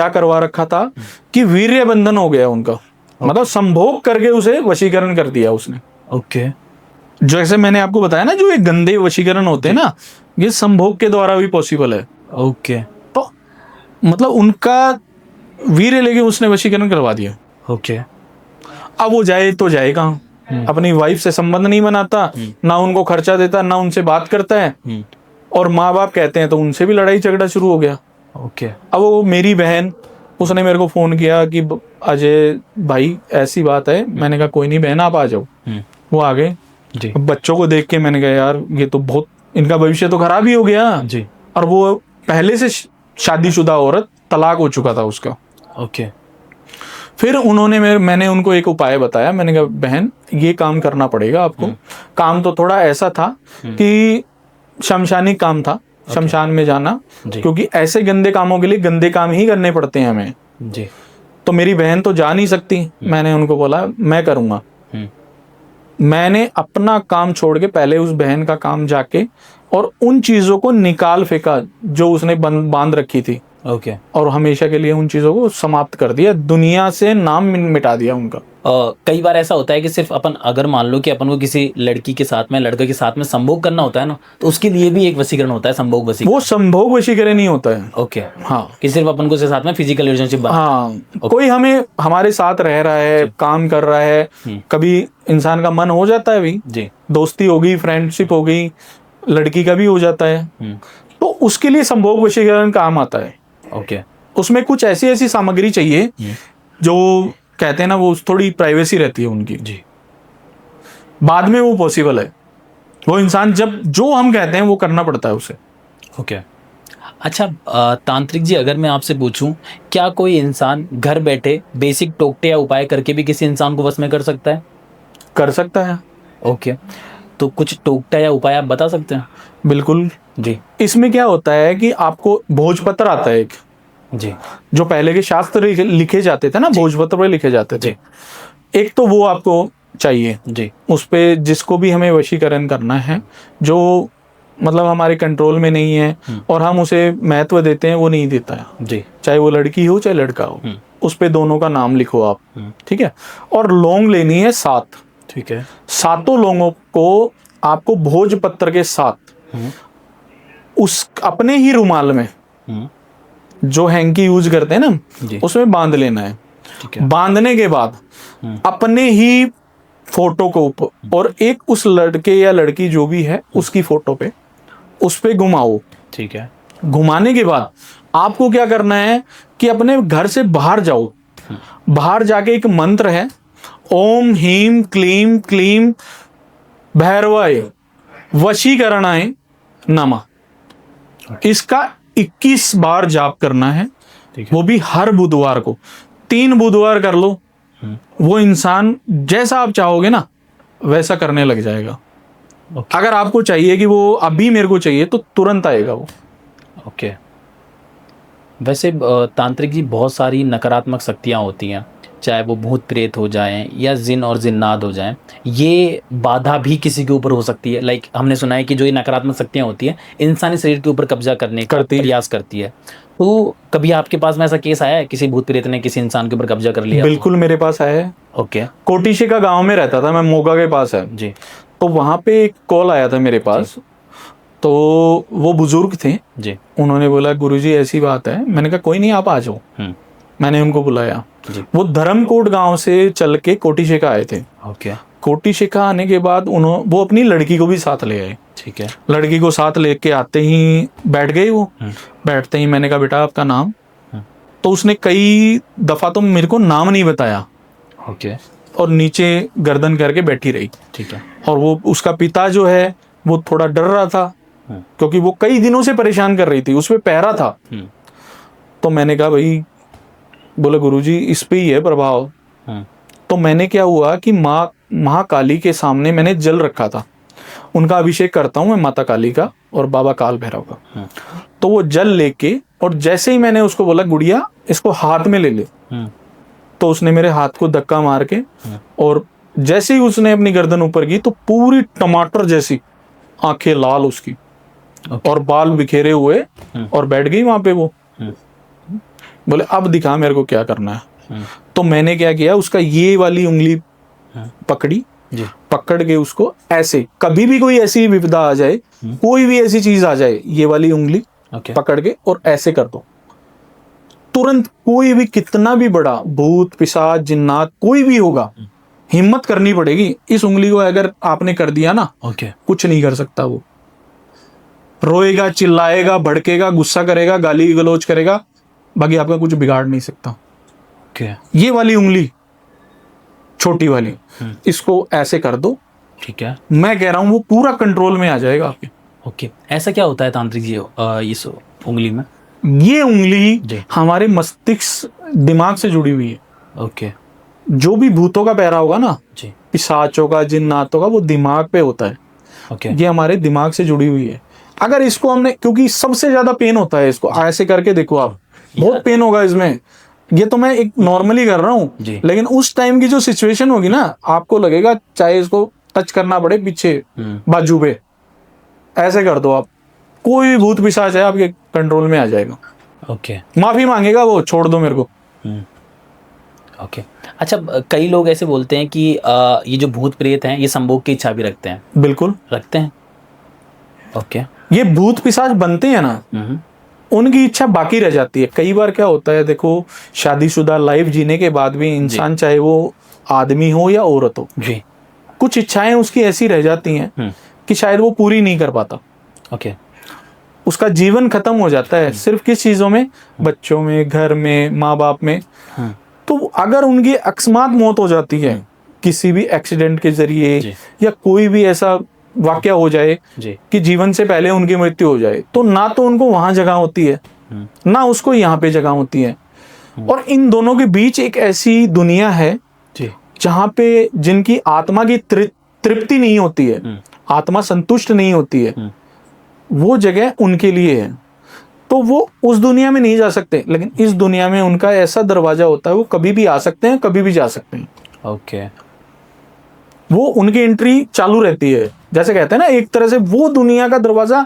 करवा रखा था कि वीर्य बंधन हो गया उनका, मतलब संभोग करके उसे वशीकरण कर दिया उसने। ओके। जैसे मैंने आपको बताया ना जो एक गंदे वशीकरण होते हैं ना, ये संभोग के द्वारा भी पॉसिबल है। ओके। तो मतलब उनका वीर्य लेके उसने वशीकरण करवा दिया। ओके। अब वो जाए तो जाए कहाँ, अपनी वाइफ से संबंध नहीं बनाता, ना उनको खर्चा देता, ना उनसे बात करता है, और माँ बाप कहते हैं तो उनसे भी लड़ाई झगड़ा शुरू हो गया। ओके। अब वो मेरी बहन, उसने मेरे को फोन किया कि अजय भाई ऐसी बात है। मैंने कहा कोई नहीं बहन आप आ जाओ। वो आ गए जी। बच्चों को देख के मैंने कहा यार ये तो बहुत, इनका भविष्य तो खराब ही हो गया जी। और वो पहले से शादीशुदा औरत, तलाक हो चुका था उसका। ओके। फिर मैंने उनको एक उपाय बताया। मैंने कहा बहन ये काम करना पड़ेगा आपको। काम तो थोड़ा ऐसा था कि शमशानी काम था, शमशान में जाना, क्योंकि ऐसे गंदे कामों के लिए गंदे काम ही करने पड़ते हैं हमें जी। तो मेरी बहन तो जा नहीं सकती। मैंने उनको बोला मैं करूँगा। मैंने अपना काम छोड़ के पहले उस बहन का काम जाके और उन चीज़ों को निकाल फेंका जो उसने बांध रखी थी। ओके। और हमेशा के लिए उन चीज़ों को समाप्त कर दिया, दुनिया से नाम मिटा दिया उनका। कई बार ऐसा होता है कि सिर्फ अपन अगर मान लो कि अपन को किसी लड़की के साथ में, लड़के के साथ में संभोग करना होता है ना, तो उसके लिए भी एक वशीकरण होता है, संभोग वशीकरण। वो संभोग वशीकरण नहीं होता है। ओके। हाँ, कि सिर्फ अपन को उसके साथ में फिजिकल रिलेशनशिप। हाँ, कोई हमारे साथ रह रहा है, काम कर रहा है, कभी इंसान का मन हो जाता है भी जी, दोस्ती हो गई, फ्रेंडशिप हो गई, लड़की का भी हो जाता है, तो उसके लिए संभोग वशीकरण काम आता है। ओके। उसमें कुछ ऐसी सामग्री चाहिए जो कहते हैं ना, वो थोड़ी प्राइवेसी रहती है उनकी जी। बाद में वो पॉसिबल है। वो इंसान जब जो हम कहते हैं वो करना पड़ता है उसे। ओके। अच्छा तांत्रिक जी, अगर मैं आपसे पूछूं, क्या कोई इंसान घर बैठे बेसिक टोकटे या उपाय करके भी किसी इंसान को वश में कर सकता है? कर सकता है। ओके, तो कुछ टोकटा या उपाय आप बता सकते हैं? बिल्कुल जी। इसमें क्या होता है कि आपको भोजपत्र आता है एक, जी, जो पहले के शास्त्र लिखे जाते थे ना, भोजपत्र में लिखे जाते थे। एक तो वो आपको चाहिए जी। उस पे जिसको भी हमें वशीकरण करना है, जो मतलब हमारे कंट्रोल में नहीं है और हम उसे महत्व देते हैं, वो नहीं देता है जी। चाहे वो लड़की हो चाहे लड़का हो। उस पे दोनों का नाम लिखो आप, ठीक है। और लौंग लेनी है 7, ठीक है। 7 लौंगों को आपको भोजपत्र के साथ उस अपने ही रुमाल में, जो हैंकी यूज करते हैं ना, उसमें बांध लेना है। ठीक है। बांधने के बाद अपने ही फोटो को ऊपर और एक उस लड़के या लड़की जो भी है उसकी फोटो पे उस पे घुमाओ। ठीक है। घुमाने के बाद आपको क्या करना है कि अपने घर से बाहर जाओ। बाहर जाके एक मंत्र है, ओम ह्रीं क्लीं क्लीं भैरवाय वशीकरणाय नमः। इसका 21 बार जाप करना है, वो भी हर बुधवार को। 3 बुधवार कर लो, वो इंसान जैसा आप चाहोगे ना वैसा करने लग जाएगा। अगर आपको चाहिए कि वो अभी मेरे को चाहिए तो तुरंत आएगा वो। ओके। वैसे तांत्रिक जी, बहुत सारी नकारात्मक शक्तियाँ होती हैं, चाहे वो भूत प्रेत हो जाएं या जिन और जिन्नात हो जाएं, ये बाधा भी किसी के ऊपर हो सकती है। लाइक हमने सुना है कि जो ये नकारात्मक शक्तियाँ होती हैं इंसानी शरीर के ऊपर कब्जा करने का प्रयास करती है। तो कभी आपके पास में ऐसा केस आया है किसी भूत प्रेत ने किसी इंसान के ऊपर कब्जा कर लिया? बिल्कुल मेरे पास आया है। ओके। कोटिशे का गांव में रहता था मैं, मोगा के पास है जी। तो वहां पे एक कॉल आया था मेरे पास। तो वो बुजुर्ग थे जी। उन्होंने बोला गुरुजी ऐसी बात है। मैंने कहा कोई नहीं, आप आ जाओ। मैंने उनको बुलाया। वो धर्मकोट गांव से चल के कोटिशेखा आए थे। ओके। कोटिशेखा आने के बाद वो अपनी लड़की को भी साथ ले आए। ठीक है। लड़की को साथ लेके आते ही बैठ गए वो। बैठते ही मैंने कहा बेटा आपका नाम? तो उसने कई दफा तो मेरे को नाम नहीं बताया। ओके। और नीचे गर्दन करके बैठी रही। ठीक है। और वो उसका पिता जो है वो थोड़ा डर रहा था क्योंकि वो कई दिनों से परेशान कर रही थी, उसपे पहरा था। तो मैंने कहा भाई, बोले गुरुजी इस पे ही है प्रभाव। तो मैंने क्या हुआ कि महाकाली के सामने मैंने जल रखा था, उनका अभिषेक करता हूँ मैं, माता काली का और बाबा काल भैरव का। तो वो जल लेके और जैसे ही मैंने उसको बोला गुड़िया इसको हाथ में ले ले, तो उसने मेरे हाथ को धक्का मार के और जैसे ही उसने अपनी गर्दन ऊपर की तो पूरी टमाटर जैसी आंखें लाल उसकी और बाल बिखेरे हुए और बैठ गई वहां पे वो। बोले अब दिखा मेरे को क्या करना है। तो मैंने क्या किया, उसका ये वाली उंगली पकड़ी, पकड़ के उसको ऐसे, कभी भी कोई ऐसी विपदा आ जाए, कोई भी ऐसी चीज आ जाए, ये वाली उंगली पकड़ के और ऐसे कर दो। तुरंत कोई भी कितना भी बड़ा भूत पिशाच जिन्नात कोई भी होगा, हिम्मत करनी पड़ेगी। इस उंगली को अगर आपने कर दिया ना, कुछ नहीं कर सकता। वो रोएगा, चिल्लाएगा, भड़केगा, गुस्सा करेगा, गाली गलौज करेगा, बाकी आपका कुछ बिगाड़ नहीं सकता। ये वाली उंगली छोटी वाली, इसको ऐसे कर दो। ठीक है, मैं कह रहा हूं वो पूरा कंट्रोल में आ जाएगा आपके। ओके। ऐसा क्या होता है तांत्रिक जी इस उंगली में? ये उंगली हमारे मस्तिष्क दिमाग से जुड़ी हुई है। ओके। जो भी भूतों का पहरा होगा ना, जी। पिशाचों का, जिन्नातों का, वो दिमाग पे होता है। ओके। ये हमारे दिमाग से जुड़ी हुई है। अगर इसको हमने, क्योंकि सबसे ज्यादा पेन होता है इसको, ऐसे करके देखो आप, बहुत पेन होगा इसमें। ये तो मैं एक नॉर्मली कर रहा हूँ, जी। लेकिन उस टाइम की जो सिचुएशन होगी ना, आपको लगेगा चाहे इसको टच करना पड़े पीछे बाजू पे, ऐसे कर दो आप, कोई भी भूत पिशाच है आपके कंट्रोल में आ जाएगा। ओके। माफी मांगेगा वो, छोड़ दो मेरे को। ओके। अच्छा, कई लोग ऐसे बोलते हैं कि ये जो भूत प्रेत हैं ये संभोग की इच्छा भी रखते हैं। बिल्कुल रखते हैं। ओके। ये भूत पिशाच बनते हैं ना, उनकी इच्छा बाकी रह जाती है। कई बार क्या होता है, देखो, शादीशुदा लाइफ जीने के बाद भी इंसान, चाहे वो आदमी हो या औरत हो, जी, कुछ इच्छाएं उसकी ऐसी रह जाती हैं कि शायद वो पूरी नहीं कर पाता। ओके। उसका जीवन खत्म हो जाता है सिर्फ किस चीजों में, बच्चों में, घर में, माँ बाप में। तो अगर उनकी अकस्मात मौत हो जाती है किसी भी एक्सीडेंट के जरिए, या कोई भी ऐसा वाकया हो जाए कि जीवन से पहले उनकी मृत्यु हो जाए, तो ना तो उनको वहां जगह होती है, ना उसको यहाँ पे जगह होती है। और इन दोनों के बीच एक ऐसी दुनिया है जहाँ पे जिनकी आत्मा की तृप्ति नहीं होती है, आत्मा संतुष्ट नहीं होती है, वो जगह उनके लिए है। तो वो उस दुनिया में नहीं जा सकते, लेकिन इस दुनिया में उनका ऐसा दरवाजा होता है, वो कभी भी आ सकते हैं, कभी भी जा सकते हैं। ओके। वो उनकी एंट्री चालू रहती है। जैसे कहते हैं ना, एक तरह से वो दुनिया का दरवाजा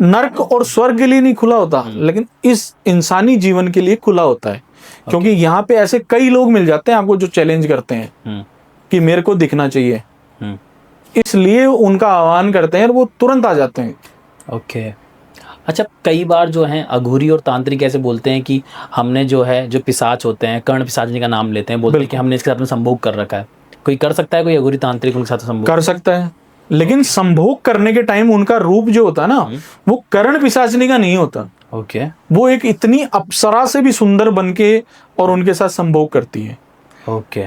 नर्क और स्वर्ग के लिए नहीं खुला होता, लेकिन इस इंसानी जीवन के लिए खुला होता है। क्योंकि यहाँ पे ऐसे कई लोग मिल जाते हैं आपको जो चैलेंज करते हैं कि मेरे को दिखना चाहिए, इसलिए उनका आह्वान करते हैं और वो तुरंत आ जाते हैं। ओके। अच्छा, कई बार जो है अघोरी और तांत्रिक ऐसे बोलते हैं कि हमने जो है, जो पिशाच होते हैं, कर्ण पिशाच जी का नाम लेते हैं, बोलते हैं कि हमने इसके साथ में संभोग कर रखा है। कोई कर सकता है, कोई अघोरी तांत्रिक उनके साथ संभोग कर सकता है, लेकिन संभोग करने के टाइम उनका रूप जो होता है ना, वो कर्ण पिशाचनी का नहीं होता। ओके। वो एक इतनी अप्सरा से भी सुंदर बन के और उनके साथ संभोग करती है। ओके।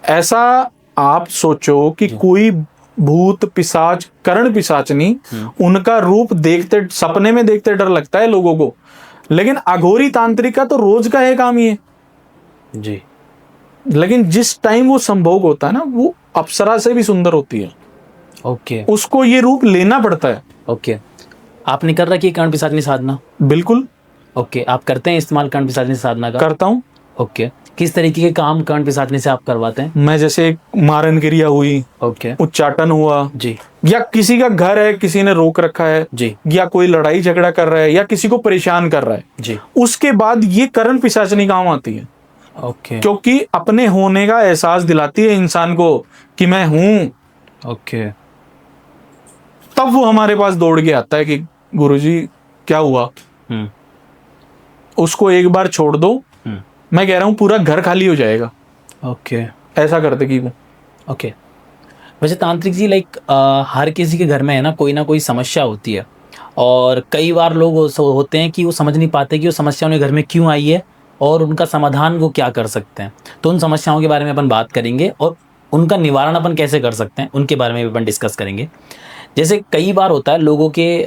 ऐसा आप सोचो कि कोई भूत पिशाच, कर्ण पिशाचनी, उनका रूप देखते, सपने में देखते डर लगता है लोगों को, लेकिन अघोरी तांत्रिक का तो रोज का है काम ये जी। लेकिन जिस टाइम वो संभोग होता है ना, वो अप्सरा से भी सुंदर होती है। ओके। उसको ये रूप लेना पड़ता है। ओके। आपने कर रखी है कर्ण पिशाचनी साधना? बिल्कुल। ओके। आप करते हैं इस्तेमाल कर्ण पिशाचनी साधना का? करता हूँ। ओके। किस तरीके के काम कर्ण पिशाचनी से आप करवाते हैं? मैं जैसे मारन क्रिया हुई, ओके, उच्चाटन हुआ जी, या किसी का घर है, किसी ने रोक रखा है जी, या कोई लड़ाई झगड़ा कर रहा है या किसी को परेशान कर रहा है जी, उसके बाद ये कर्ण पिशाचनी काम आती है। ओके, क्योंकि अपने होने का एहसास दिलाती है इंसान को कि मैं हूं। ओके। तब वो हमारे पास दौड़ के आता है कि गुरुजी क्या हुआ। उसको एक बार छोड़ दो, मैं कह रहा हूं पूरा घर खाली हो जाएगा। ओके। ऐसा करते कि वो। ओके। वैसे तांत्रिक जी, लाइक हर किसी के घर में है ना कोई समस्या होती है, और कई बार लोग होते हैं कि वो समझ नहीं पाते कि वो समस्या उन्हें घर में क्यों आई है और उनका समाधान वो क्या कर सकते हैं। तो उन समस्याओं के बारे में अपन बात करेंगे और उनका निवारण अपन कैसे कर सकते हैं उनके बारे में भी अपन डिस्कस करेंगे। जैसे कई बार होता है लोगों के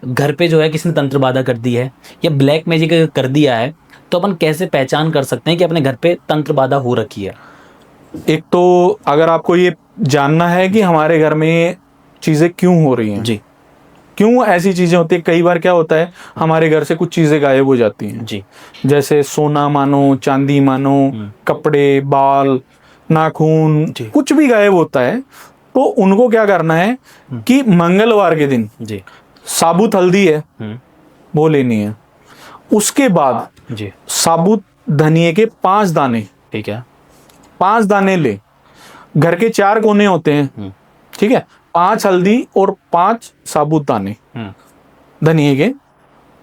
घर पे जो है किसी ने तंत्र बाधा कर दी है या ब्लैक मैजिक कर दिया है, तो अपन कैसे पहचान कर सकते हैं कि अपने घर पे तंत्र बाधा हो रखी है? एक तो अगर आपको ये जानना है कि हमारे घर में चीजें क्यों हो रही हैं, जी, क्यों ऐसी चीजें होती है, कई बार क्या होता है हमारे घर से कुछ चीजें गायब हो जाती हैं जी, जैसे सोना मानो, चांदी मानो, कपड़े, बाल, नाखून, कुछ भी गायब होता है, तो उनको क्या करना है कि मंगलवार के दिन जी, साबुत हल्दी है वो लेनी है। उसके बाद जी, साबुत धनिए के 5 दाने, ठीक है, 5 दाने ले, घर के 4 कोने होते हैं, ठीक है, 5 हल्दी और 5 साबुत दाने धनिए के।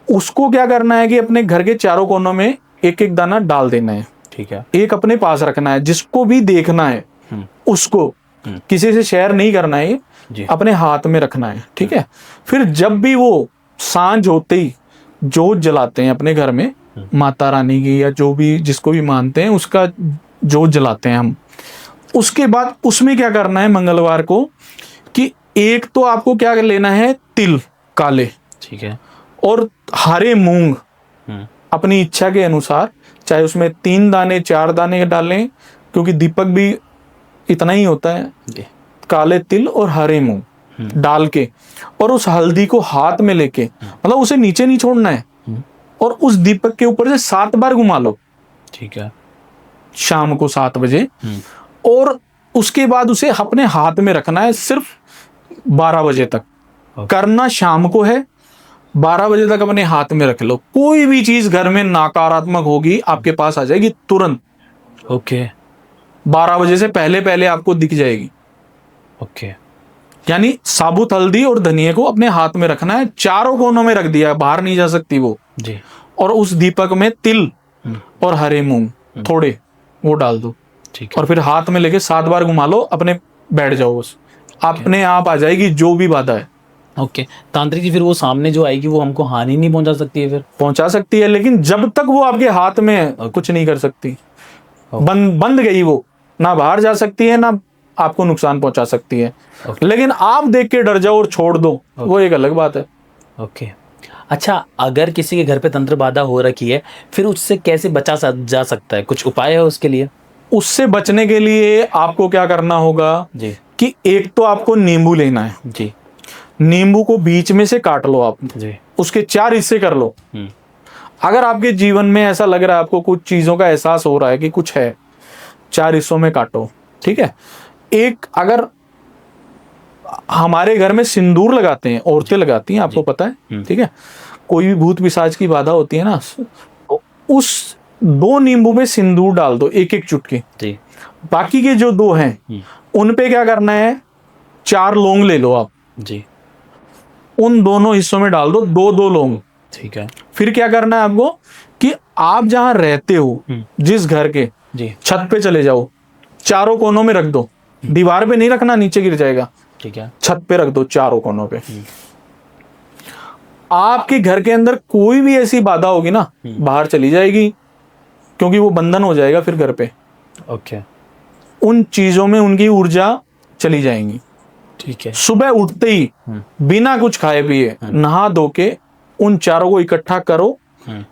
उसको क्या करना है कि अपने घर के चारों कोनों में एक एक दाना डाल देना है, ठीक है, एक अपने पास रखना है, जिसको भी देखना है उसको किसी से शेयर नहीं करना है, अपने हाथ में रखना है, ठीक है। फिर जब भी वो सांझ होते ही जोत जलाते हैं अपने घर में, माता रानी की या जो भी जिसको भी मानते हैं उसका जोत जलाते हैं हम। उसके बाद उसमें क्या करना है मंगलवार को कि एक तो आपको क्या लेना है, तिल काले, ठीक है, और हरे मूंग अपनी इच्छा के अनुसार चाहे उसमें 3 दाने 4 दाने डालें, क्योंकि दीपक भी इतना ही होता है, जी। काले तिल और हरे मूंग डाल के, और उस हल्दी को हाथ में लेके, मतलब उसे नीचे नहीं छोड़ना है, और उस दीपक के ऊपर से 7 बार घुमा लो, ठीक है, शाम को 7 बजे। और उसके बाद उसे अपने हाथ में रखना है सिर्फ 12 बजे तक। करना शाम को है, 12 बजे तक अपने हाथ में रख लो। कोई भी चीज घर में नकारात्मक होगी आपके पास आ जाएगी तुरंत। ओके 12 बजे से पहले पहले आपको दिख जाएगी। ओके, यानी साबुत हल्दी और धनिया को अपने हाथ में रखना है, चारों कोनों में रख दिया, बाहर नहीं जा सकती वो। जी। और उस दीपक में तिल और हरे मूंग थोड़े वो डाल दो, ठीक है, और फिर हाथ में लेके 7 बार घुमा लो, अपने बैठ जाओ, बस अपने आप आ जाएगी जो भी बाधा है। ओके। तांत्रिक जी, फिर वो सामने जो आएगी वो हमको हानि नहीं पहुंचा सकती है? फिर पहुंचा सकती है, लेकिन जब तक वो आपके हाथ में है कुछ नहीं कर सकती। बंद गई वो, ना बाहर जा सकती है, ना आपको नुकसान पहुंचा सकती है। लेकिन आप देख के डर जाओ और छोड़ दो, वो एक अलग बात है। ओके। अच्छा, अगर किसी के घर पे तंत्र बाधा हो रखी है, फिर उससे कैसे बचा जा सकता है? कुछ उपाय है उसके लिए? उससे बचने के लिए आपको क्या करना होगा जी कि एक तो आपको नींबू लेना है। जी नींबू को बीच में से काट लो आप, जी। उसके 4 हिस्से कर लो। अगर आपके जीवन में ऐसा लग रहा है, आपको कुछ चीजों का एहसास हो रहा है कि कुछ है, 4 हिस्सों में काटो, ठीक है। एक, अगर हमारे घर में सिंदूर लगाते हैं, औरतें लगाती हैं, आपको पता है, ठीक है। कोई भी भूत पिशाच की बाधा होती है ना, तो उस 2 नींबू में सिंदूर डाल दो, एक एक चुटकी जी। बाकी के जो 2 हैं उन पे क्या करना है, 4 लौंग ले लो आप जी। उन दोनों हिस्सों में डाल दो, 2-2 लौंग, ठीक है। फिर क्या करना है आपको कि आप जहां रहते हो, जिस घर के, जी। छत पे चले जाओ, चारों कोनों में रख दो, दीवार पे नहीं रखना, नीचे गिर जाएगा, ठीक है। छत पे रख दो, चारों कोनों पे। आपके घर के अंदर कोई भी ऐसी बाधा होगी ना, बाहर चली जाएगी, क्योंकि वो बंधन हो जाएगा फिर घर पे। ओके, उन चीजों में उनकी ऊर्जा चली जाएंगी। ठीक है। सुबह उठते ही बिना कुछ खाए पिए नहा धो के उन चारों को इकट्ठा करो,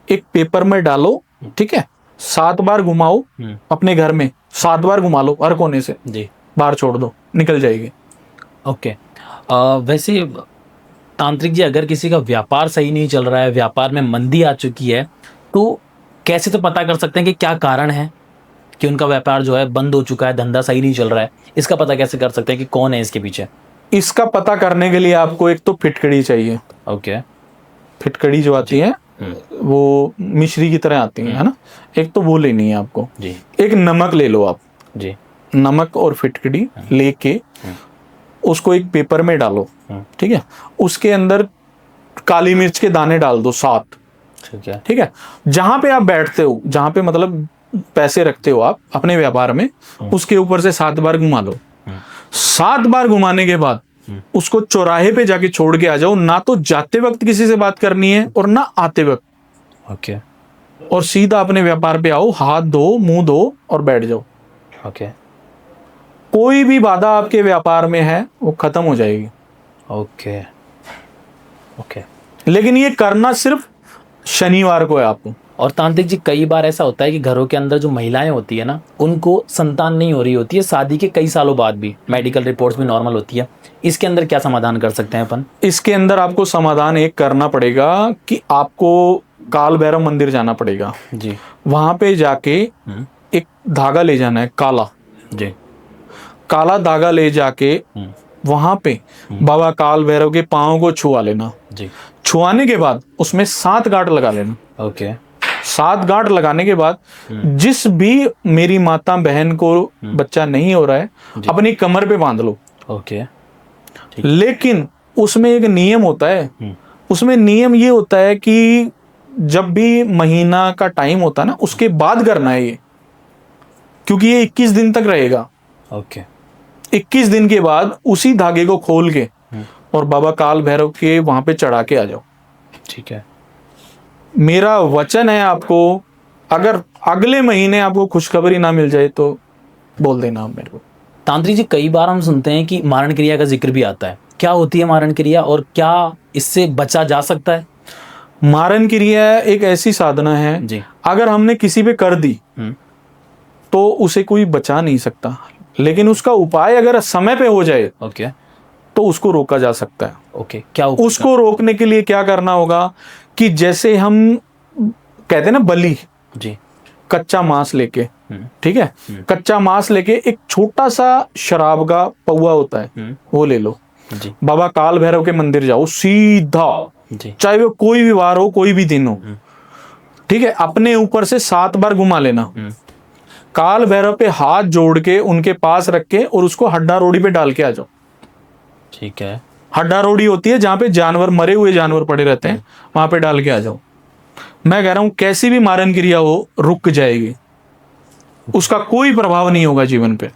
एक पेपर में डालो, ठीक है। 7 बार घुमाओ अपने घर में, 7 बार घुमा लो हर कोने से, जी। बाहर छोड़ दो, निकल जाएगी। ओके। वैसे तांत्रिक जी, अगर किसी का व्यापार सही नहीं चल रहा है, व्यापार में मंदी आ चुकी है, तो कैसे तो पता कर सकते हैं कि क्या कारण है कि उनका व्यापार जो है बंद हो चुका है, धंधा सही नहीं चल रहा है? इसका पता कैसे कर सकते हैं कि कौन है इसके पीछे? इसका पता करने के लिए आपको एक तो फिटकड़ी चाहिए। ओके। फिटकड़ी जो आती है वो मिश्री की तरह आती है ना, एक तो वो लेनी है आपको जी। एक नमक ले लो आप जी। नमक और फिटकड़ी लेके उसको एक पेपर में डालो, ठीक है। उसके अंदर काली मिर्च के दाने डाल दो 7, ठीक है। ठीक है। जहां पे आप बैठते हो, जहां पे मतलब पैसे रखते हो आप अपने व्यापार में, उसके ऊपर से 7 बार घुमा लो। 7 बार घुमाने के बाद उसको चौराहे पे जाके छोड़ के आ जाओ। ना तो जाते वक्त किसी से बात करनी है और ना आते वक्त। ओके। और सीधा अपने व्यापार पे आओ, हाथ धो, मुंह धो और बैठ जाओ। ओके। कोई भी बाधा आपके व्यापार में है वो खत्म हो जाएगी। ओके। ओके। लेकिन ये करना सिर्फ शनिवार को है आपको। और तांत्रिक जी, कई बार ऐसा होता है कि घरों के अंदर जो महिलाएं होती है ना, उनको संतान नहीं हो रही होती है शादी के कई सालों बाद भी, मेडिकल रिपोर्ट्स भी नॉर्मल होती है। इसके अंदर क्या समाधान कर सकते हैं अपन? इसके अंदर आपको समाधान एक करना पड़ेगा कि आपको काल भैरव मंदिर जाना पड़ेगा जी। वहां पे जाके एक धागा ले जाना है काला जी। काला धागा ले जाके वहां पे बाबा काल भैरव के पांव को छुआ लेना जी। छुआने के बाद उसमें 7 गांठ लगा लेना। ओके। 7 गांठ लगाने के बाद जिस भी मेरी माता बहन को बच्चा नहीं हो रहा है अपनी कमर पे बांध लो। ओके। लेकिन उसमें एक नियम होता है, उसमें नियम ये होता है कि जब भी महीना का टाइम होता है ना, उसके बाद करना है ये, क्योंकि ये 21 दिन तक रहेगा। ओके। 21 दिन के बाद उसी धागे को खोल के और बाबा काल भैरव के वहां पे चढ़ा के आ जाओ। ठीक है। मेरा वचन है आपको, अगर अगले महीने आपको खुशखबरी ना मिल जाए तो बोल देना आप मेरे को। तांत्रिक जी, कई बार हम सुनते हैं कि मारण क्रिया का जिक्र भी आता है। क्या होती है मारण क्रिया और क्या इससे बचा जा सकता है? मारन क्रिया एक ऐसी साधना है जी। अगर हमने किसी पे कर दी तो उसे कोई बचा नहीं सकता, लेकिन उसका उपाय अगर समय पे हो जाए ओके तो उसको रोका जा सकता है। ओके, क्या उसको रोकने के लिए क्या करना होगा कि जैसे हम कहते हैं ना बलि, जी कच्चा मांस लेके, ठीक है, कच्चा मांस लेके एक छोटा सा शराब का पौआ होता है वो ले लो, जी बाबा काल भैरव के मंदिर जाओ सीधा, जी चाहे वो कोई भी वार हो कोई भी दिन हो, ठीक है, अपने ऊपर से 7 बार घुमा लेना, काल भैरव पे हाथ जोड़ के उनके पास रख के और उसको हड्डा रोड़ी पे डाल के आ जाओ। ठीक है। हड्डा रोड़ी होती है जहां पे जानवर, मरे हुए जानवर पड़े रहते हैं, वहां पे डाल के आ जाओ। मैं कह रहा हूं कैसी भी मारन क्रिया हो रुक जाएगी, उसका कोई प्रभाव नहीं होगा जीवन पे।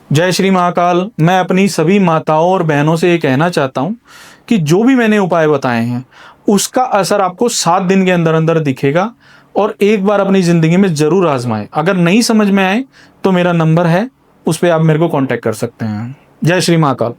जय श्री महाकाल। मैं अपनी सभी माताओं और बहनों से ये कहना चाहता हूं कि जो भी मैंने उपाय बताए हैं उसका असर आपको 7 दिन के अंदर अंदर दिखेगा, और एक बार अपनी जिंदगी में जरूर आजमाएं। अगर नहीं समझ में आए तो मेरा नंबर है, उस पर आप मेरे को कांटेक्ट कर सकते हैं। जय श्री महाकाल।